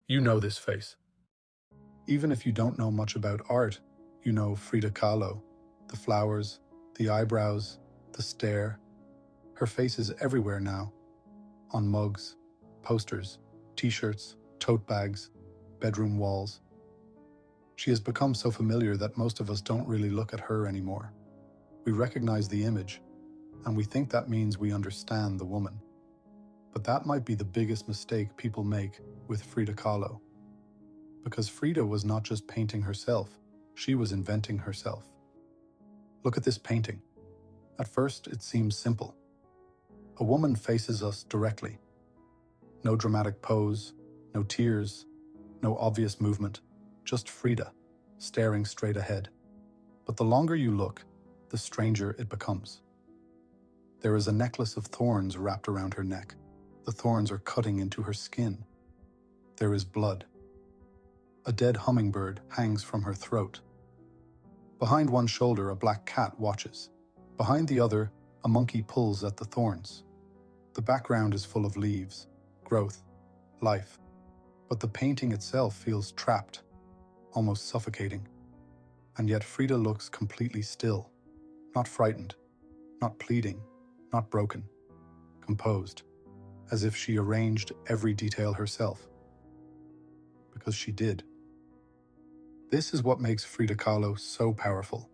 You know this face. Even if you don't know much about art, you know Frida Kahlo, the flowers, the eyebrows, the stare. Her face is everywhere now, on mugs, posters, t-shirts, tote bags, bedroom walls. She has become so familiar that most of us don't really look at her anymore. We recognize the image, and we think that means we understand the woman. But that might be the biggest mistake people make with Frida Kahlo. Because Frida was not just painting herself, she was inventing herself. Look at this painting. At first, it seems simple. A woman faces us directly. No dramatic pose, no tears, no obvious movement, just Frida, staring straight ahead. But the longer you look, the stranger it becomes. There is a necklace of thorns wrapped around her neck. The thorns are cutting into her skin. There is blood. A dead hummingbird hangs from her throat. Behind one shoulder, a black cat watches. Behind the other, a monkey pulls at the thorns. The background is full of leaves, growth, life. But the painting itself feels trapped, almost suffocating. And yet Frida looks completely still, not frightened, not pleading, not broken, composed, as if she arranged every detail herself. Because she did. This is what makes Frida Kahlo so powerful.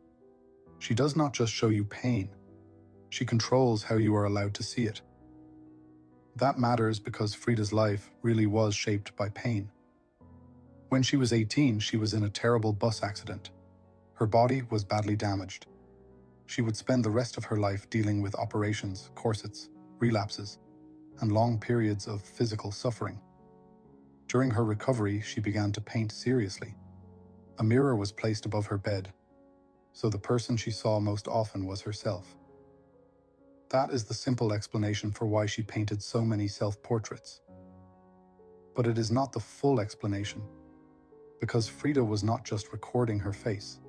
She does not just show you pain, she controls how you are allowed to see it. That matters because Frida's life really was shaped by pain. When she was 18, she was in a terrible bus accident. Her body was badly damaged. She would spend the rest of her life dealing with operations, corsets, relapses, and long periods of physical suffering. During her recovery, she began to paint seriously. A mirror was placed above her bed, so the person she saw most often was herself. That is the simple explanation for why she painted so many self-portraits. But it is not the full explanation, because Frida was not just recording her face.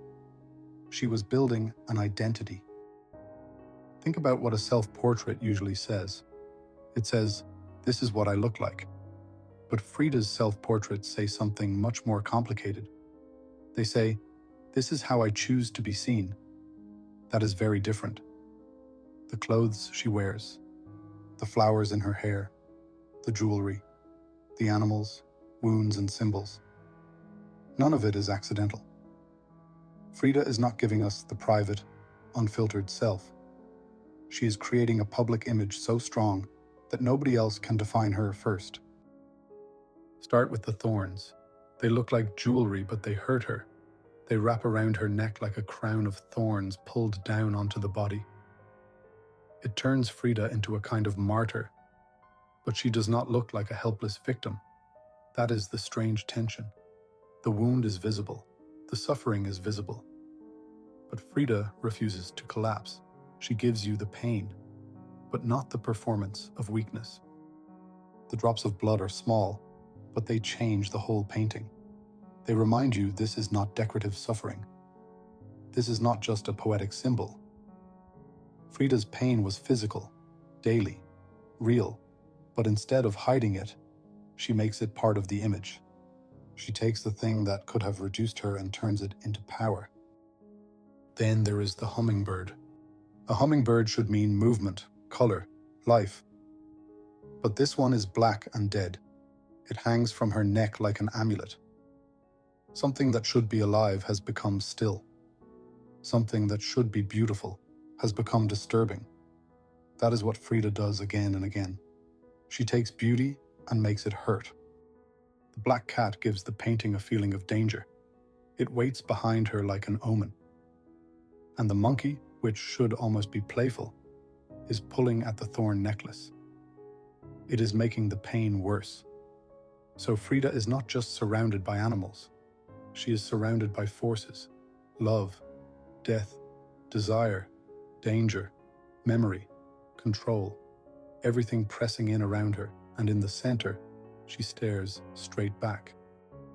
She was building an identity. Think about what a self-portrait usually says. It says, "This is what I look like." But Frida's self-portraits say something much more complicated. They say, "This is how I choose to be seen." That is very different. The clothes she wears, the flowers in her hair, the jewelry, the animals, wounds, and symbols. None of it is accidental. Frida is not giving us the private, unfiltered self. She is creating a public image so strong that nobody else can define her first. Start with the thorns. They look like jewelry, but they hurt her. They wrap around her neck like a crown of thorns pulled down onto the body. It turns Frida into a kind of martyr, but she does not look like a helpless victim. That is the strange tension. The wound is visible, the suffering is visible. But Frida refuses to collapse. She gives you the pain, but not the performance of weakness. The drops of blood are small, but they change the whole painting. They remind you this is not decorative suffering. This is not just a poetic symbol. Frida's pain was physical, daily, real, but instead of hiding it, she makes it part of the image. She takes the thing that could have reduced her and turns it into power. Then there is the hummingbird. A hummingbird should mean movement, color, life. But this one is black and dead. It hangs from her neck like an amulet. Something that should be alive has become still. Something that should be beautiful has become disturbing. That is what Frida does again and again. She takes beauty and makes it hurt. The black cat gives the painting a feeling of danger. It waits behind her like an omen. And the monkey, which should almost be playful, is pulling at the thorn necklace. It is making the pain worse. So Frida is not just surrounded by animals. She is surrounded by forces: love, death, desire, danger, memory, control, everything pressing in around her, and in the center, she stares straight back.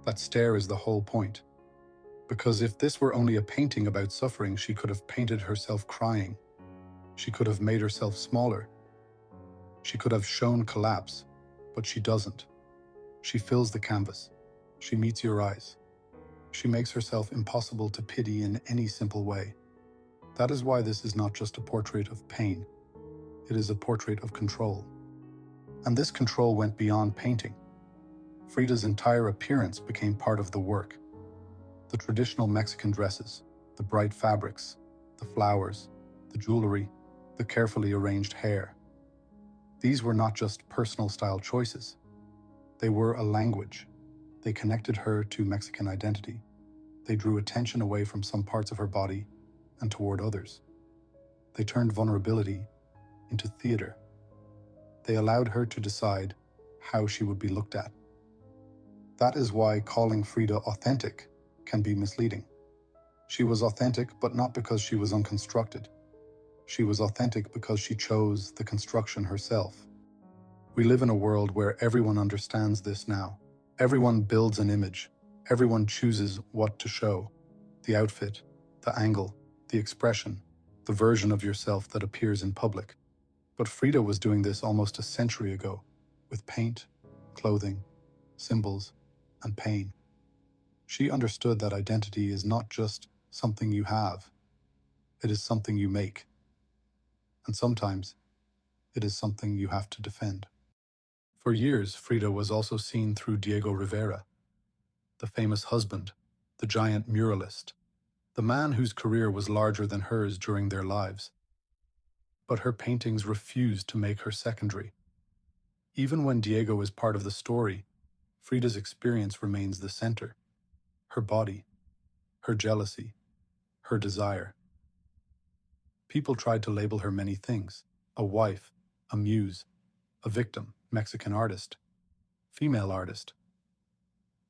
That stare is the whole point. Because if this were only a painting about suffering, she could have painted herself crying. She could have made herself smaller. She could have shown collapse, but she doesn't. She fills the canvas. She meets your eyes. She makes herself impossible to pity in any simple way. That is why this is not just a portrait of pain. It is a portrait of control. And this control went beyond painting. Frida's entire appearance became part of the work. The traditional Mexican dresses, the bright fabrics, the flowers, the jewelry, the carefully arranged hair. These were not just personal style choices. They were a language. They connected her to Mexican identity. They drew attention away from some parts of her body and toward others. They turned vulnerability into theater. They allowed her to decide how she would be looked at. That is why calling Frida authentic can be misleading. She was authentic, but not because she was unconstructed. She was authentic because she chose the construction herself. We live in a world where everyone understands this now. Everyone builds an image. Everyone chooses what to show. The outfit, the angle, the expression, the version of yourself that appears in public. But Frida was doing this almost a century ago, with paint, clothing, symbols, and pain. She understood that identity is not just something you have. It is something you make. And sometimes, it is something you have to defend. For years, Frida was also seen through Diego Rivera, the famous husband, the giant muralist, the man whose career was larger than hers during their lives. But her paintings refused to make her secondary. Even when Diego is part of the story, Frida's experience remains the center. Her body, her jealousy, her desire. People tried to label her many things: a wife, a muse, a victim, Mexican artist, female artist.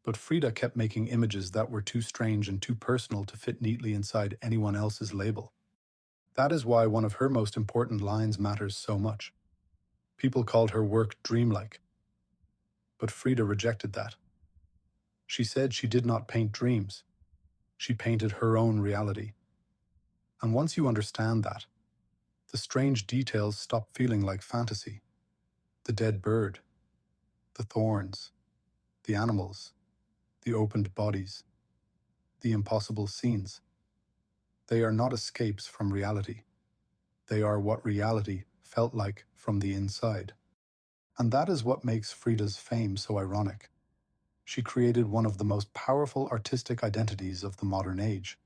But Frida kept making images that were too strange and too personal to fit neatly inside anyone else's label. That is why one of her most important lines matters so much. People called her work dreamlike. But Frida rejected that. She said she did not paint dreams. She painted her own reality. And once you understand that, the strange details stop feeling like fantasy. The dead bird, the thorns, the animals, the opened bodies, the impossible scenes. They are not escapes from reality. They are what reality felt like from the inside. And that is what makes Frida's fame so ironic. She created one of the most powerful artistic identities of the modern age.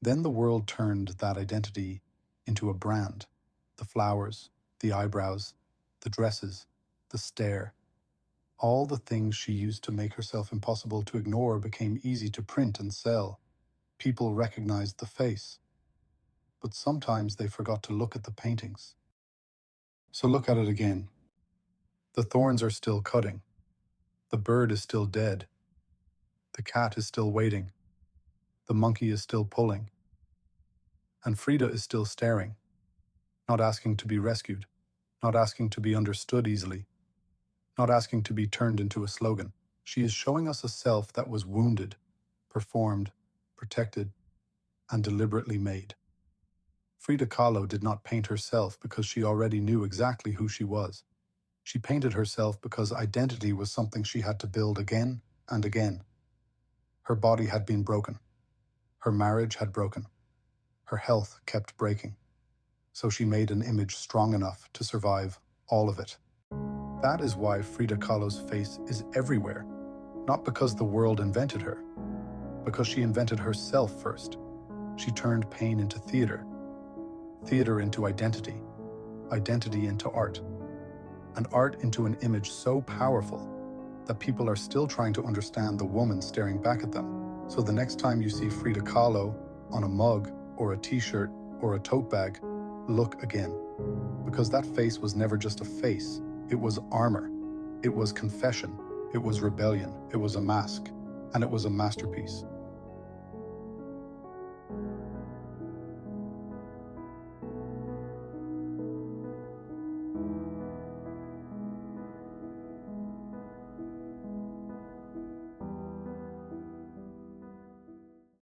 Then the world turned that identity into a brand. The flowers, the eyebrows, the dresses, the stare. All the things she used to make herself impossible to ignore became easy to print and sell. People recognized the face. But sometimes they forgot to look at the paintings. So look at it again. The thorns are still cutting. The bird is still dead. The cat is still waiting. The monkey is still pulling. And Frida is still staring, not asking to be rescued, not asking to be understood easily, not asking to be turned into a slogan. She is showing us a self that was wounded, performed, protected, and deliberately made. Frida Kahlo did not paint herself because she already knew exactly who she was. She painted herself because identity was something she had to build again and again. Her body had been broken. Her marriage had broken. Her health kept breaking. So she made an image strong enough to survive all of it. That is why Frida Kahlo's face is everywhere, not because the world invented her, because she invented herself first. She turned pain into theater, theater into identity, identity into art, and art into an image so powerful that people are still trying to understand the woman staring back at them. So the next time you see Frida Kahlo on a mug or a t-shirt or a tote bag, look again. Because that face was never just a face, it was armor, it was confession, it was rebellion, it was a mask, and it was a masterpiece.